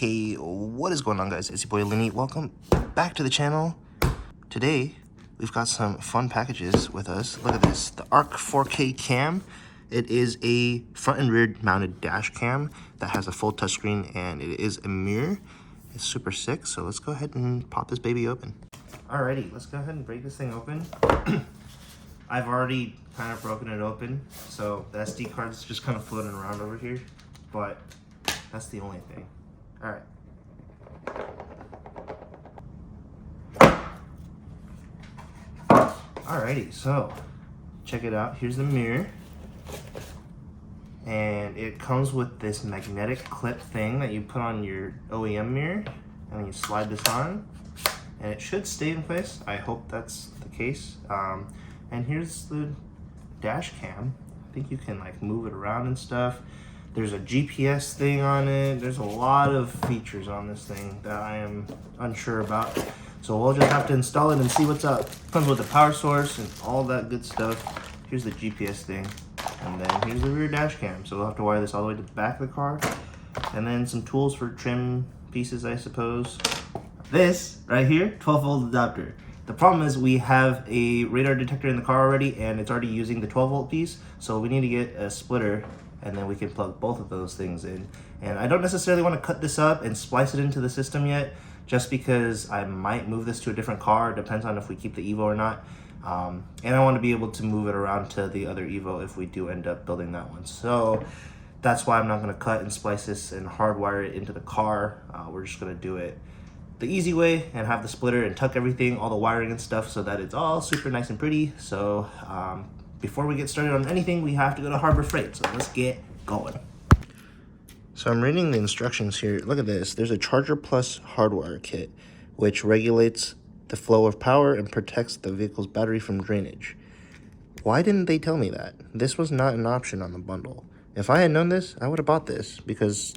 Hey, what is going on, guys? It's your boy Lenny. Welcome back to the channel. Today we've got some fun packages with us. Look at this, the ARC 4K cam. It is a front and rear mounted dash cam that has a full touchscreen, and it is a mirror. It's super sick, so let's go ahead and pop this baby open. Alrighty, let's go ahead and break this thing open. I've already kind of broken it open, so the SD card's just kind of floating around over here, but that's the only thing. Alright. Alrighty, so check it out. Here's the mirror. And it comes with this magnetic clip thing that you put on your OEM mirror, and then you slide this on, and it should stay in place. I hope that's the case. And here's the dash cam. I think you can like move it around and stuff. There's a GPS thing on it. There's a lot of features on this thing that I am unsure about. So we'll just have to install it and see what's up. Comes with a power source and all that good stuff. Here's the GPS thing. And then here's the rear dash cam. So we'll have to wire this all the way to the back of the car. And then some tools for trim pieces, I suppose. This right here, 12-volt adapter. The problem is we have a radar detector in the car already, and it's already using the 12-volt piece. So we need to get a splitter, and then we can plug both of those things in. And I don't necessarily want to cut this up and splice it into the system yet, just because I might move this to a different car. It depends on if we keep the Evo or not. And I want to be able to move it around to the other Evo if we do end up building that one. So that's why I'm not going to cut and splice this and hardwire it into the car. We're just going to do it the easy way and have the splitter and tuck everything, all the wiring and stuff, so that it's all super nice and pretty. So before we get started on anything, we have to go to Harbor Freight. So let's get going. So I'm reading the instructions here. Look at this. There's a Charger Plus hardwire kit, which regulates the flow of power and protects the vehicle's battery from drainage. Why didn't they tell me that? This was not an option on the bundle. If I had known this, I would have bought this, because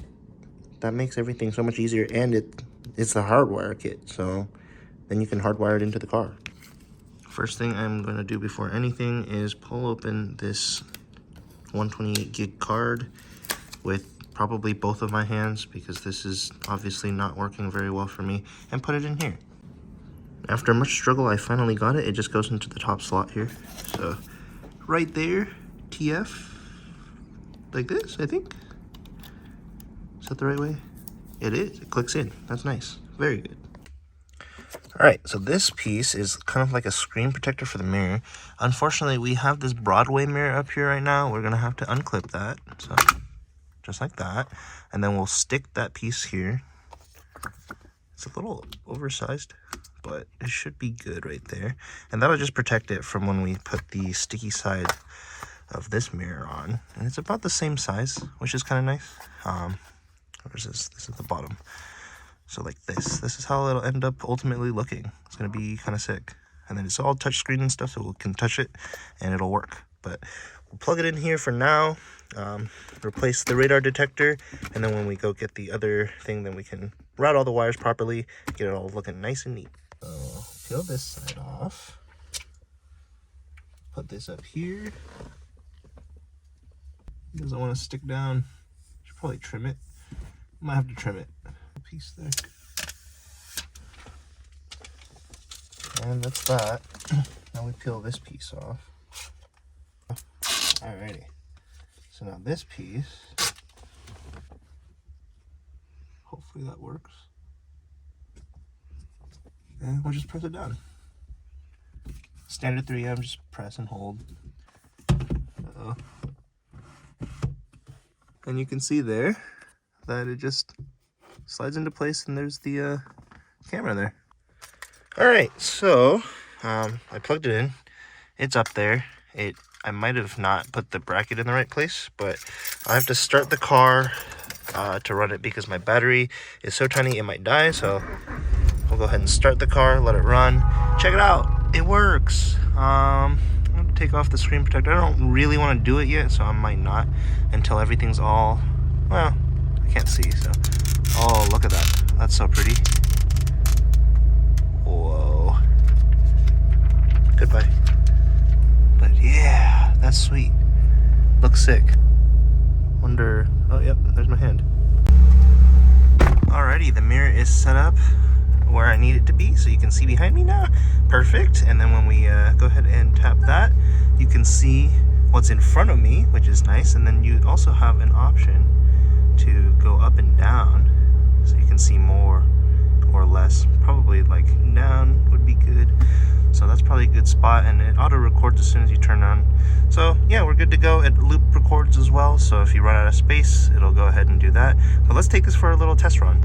that makes everything so much easier, and it's a hardwire kit, so then you can hardwire it into the car. First thing I'm going to do before anything is pull open this 128 gig card with probably both of my hands, because this is obviously not working very well for me, and put it in here. After much struggle, I finally got it. It just goes into the top slot here. So right there, TF, like this, I think. Is that the right way? It is. It clicks in. That's nice. Very good. All right, so this piece is kind of like a screen protector for the mirror. Unfortunately, we have this Broadway mirror up here right now. We're gonna have to unclip that. So just like that. And then we'll stick that piece here. It's a little oversized, but it should be good right there. And that'll just protect it from when we put the sticky side of this mirror on. And it's about the same size, which is kind of nice. Where's this? This is the bottom. So like this is how it'll end up ultimately looking. It's gonna be kind of sick. And then it's all touchscreen and stuff, so we can touch it and it'll work. But we'll plug it in here for now, replace the radar detector, and then when we go get the other thing, then we can route all the wires properly, get it all looking nice and neat. So peel this side off, put this up here. It doesn't want to stick down. Should probably trim it. Might have to trim it. A piece there. And that's that. Now we peel this piece off. Alrighty. So now this piece, hopefully that works. And we'll just press it down. Standard 3M, just press and hold. Uh-oh. And you can see there that it just slides into place, and there's the camera there. All right, so I plugged it in. It's up there. I might have not put the bracket in the right place, but I have to start the car to run it, because my battery is so tiny it might die. So we'll go ahead and start the car, let it run. Check it out, it works. I'm gonna take off the screen protector. I don't really want to do it yet, so I might not until everything's all, well, I can't see, so. Oh, look at that. That's so pretty. Whoa. Goodbye. But yeah, that's sweet. Looks sick. Wonder, oh yep, there's my hand. Alrighty. is set up where I need it to be, so you can see behind me now. Perfect. And then when we go ahead and tap that, you can see what's in front of me, which is nice. And then you also have an option to go up and down, so you can see more or less. Probably like down would be good. So that's probably a good spot, and it auto records as soon as you turn on. So yeah, we're good to go. It loop records as well, so if you run out of space, it'll go ahead and do that. But let's take this for a little test run.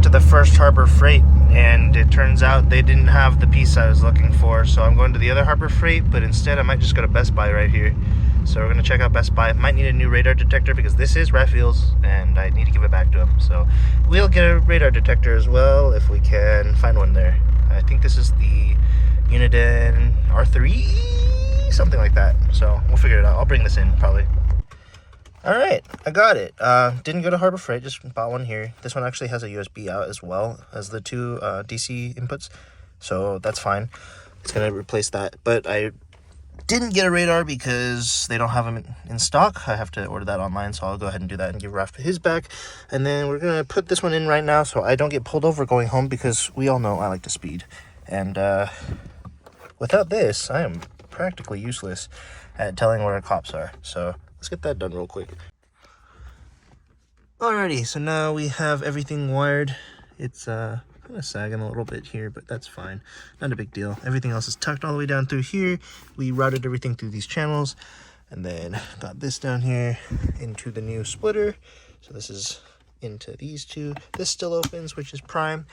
To the first Harbor Freight, and it turns out they didn't have the piece I was looking for, so I'm going to the other Harbor Freight, but instead I might just go to Best Buy right here. So we're going to check out Best Buy. Might need a new radar detector because this is Raphael's and I need to give it back to him, so we'll get a radar detector as well if we can find one there. I think this is the Uniden R3, something like that, so we'll figure it out. I'll bring this in probably. Alright, I got it. Didn't go to Harbor Freight, just bought one here. This one actually has a USB out as well as the two DC inputs, so that's fine. It's going to replace that. But I didn't get a radar because they don't have them in stock. I have to order that online, so I'll go ahead and do that and give Raph his back. And then we're going to put this one in right now so I don't get pulled over going home, because we all know I like to speed. And without this, I am practically useless at telling where the cops are. So let's get that done real quick. Alrighty, so now we have everything wired. It's kind of sagging a little bit here, but that's fine. Not a big deal. Everything else is tucked all the way down through here. We routed everything through these channels, and then got this down here into the new splitter. So this is into these two. This still opens, which is prime.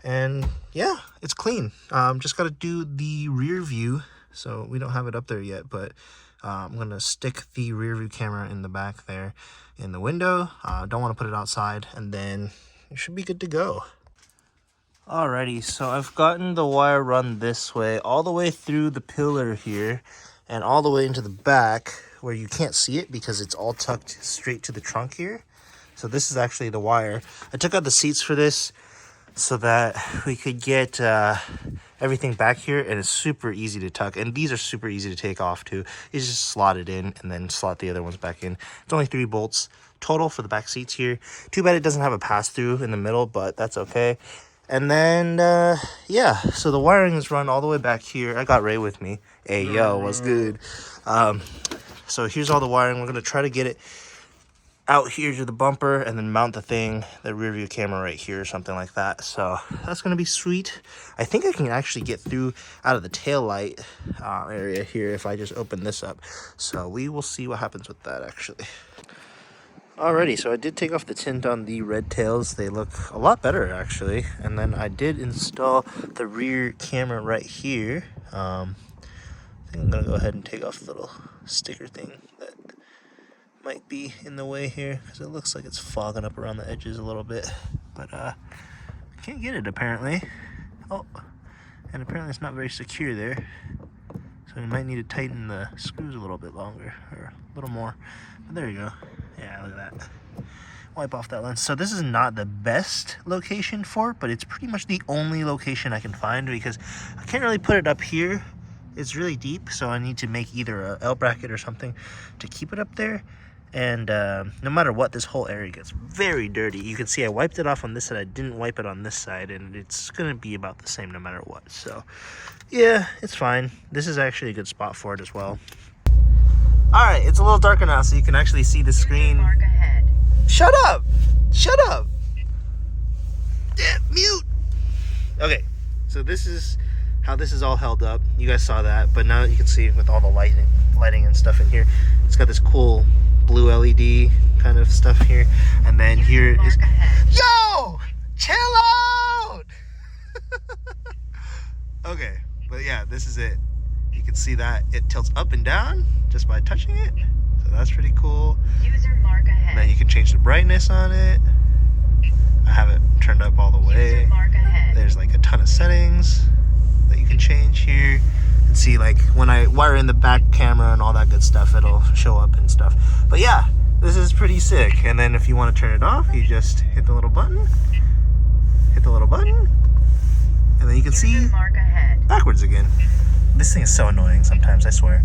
And yeah, it's clean. Just got to do the rear view. So we don't have it up there yet, but I'm going to stick the rear view camera in the back there in the window. Don't want to put it outside, and then it should be good to go. Alrighty, so I've gotten the wire run this way, all the way through the pillar here, and all the way into the back where you can't see it because it's all tucked straight to the trunk here. So this is actually the wire. I took out the seats for this so that we could get everything back here, and it's super easy to tuck, and these are super easy to take off too. You just slot it in and then slot the other ones back in. It's only 3 bolts total for the back seats here. Too bad it doesn't have a pass-through in the middle, but that's okay. And then yeah, so the wiring is run all the way back here. I got Ray with me. Hey yo, what's good? So here's all the wiring. We're gonna try to get it out here to the bumper and then mount the rear view camera right here or something like that. So that's gonna be sweet. I think I can actually get through out of the tail light area here if I just open this up. So we will see what happens with that actually. Alrighty, so I did take off the tint on the red tails. They look a lot better actually. And then I did install the rear camera right here. I think I'm gonna go ahead and take off the little sticker thing that might be in the way here, because it looks like it's fogging up around the edges a little bit, but can't get it apparently. Oh, and apparently it's not very secure there, so we might need to tighten the screws a little bit longer, or a little more. But there you go. Yeah, look at that. Wipe off that lens. So this is not the best location for it, but it's pretty much the only location I can find, because I can't really put it up here. It's really deep, so I need to make either a L bracket or something to keep it up there. And no matter what, this whole area gets very dirty. You can see I wiped it off on this side. I didn't wipe it on this side, and it's gonna be about the same no matter what. So yeah, it's fine. This is actually a good spot for it as well. All right, it's a little darker now, so you can actually see the screen. Mark ahead. Shut up! Shut up! Yeah, mute! Okay, so this is how this is all held up. You guys saw that, but now you can see with all the lighting and stuff in here, it's got this cool blue LED kind of stuff here, and then here is yo, chill out. Okay, but yeah, this is it. You can see that it tilts up and down just by touching it, so So that's pretty cool. User mark ahead. And then you can change the brightness on it. I have it turned up all the way. User mark ahead. There's like a ton of settings that you can change here. And see, like when I wire in the back camera and all that good stuff, it'll show up and stuff. But yeah, this is pretty sick. And then if you want to turn it off, you just hit the little button. Hit the little button. And then you can see Mark ahead. backwards again. This thing is so annoying sometimes, I swear.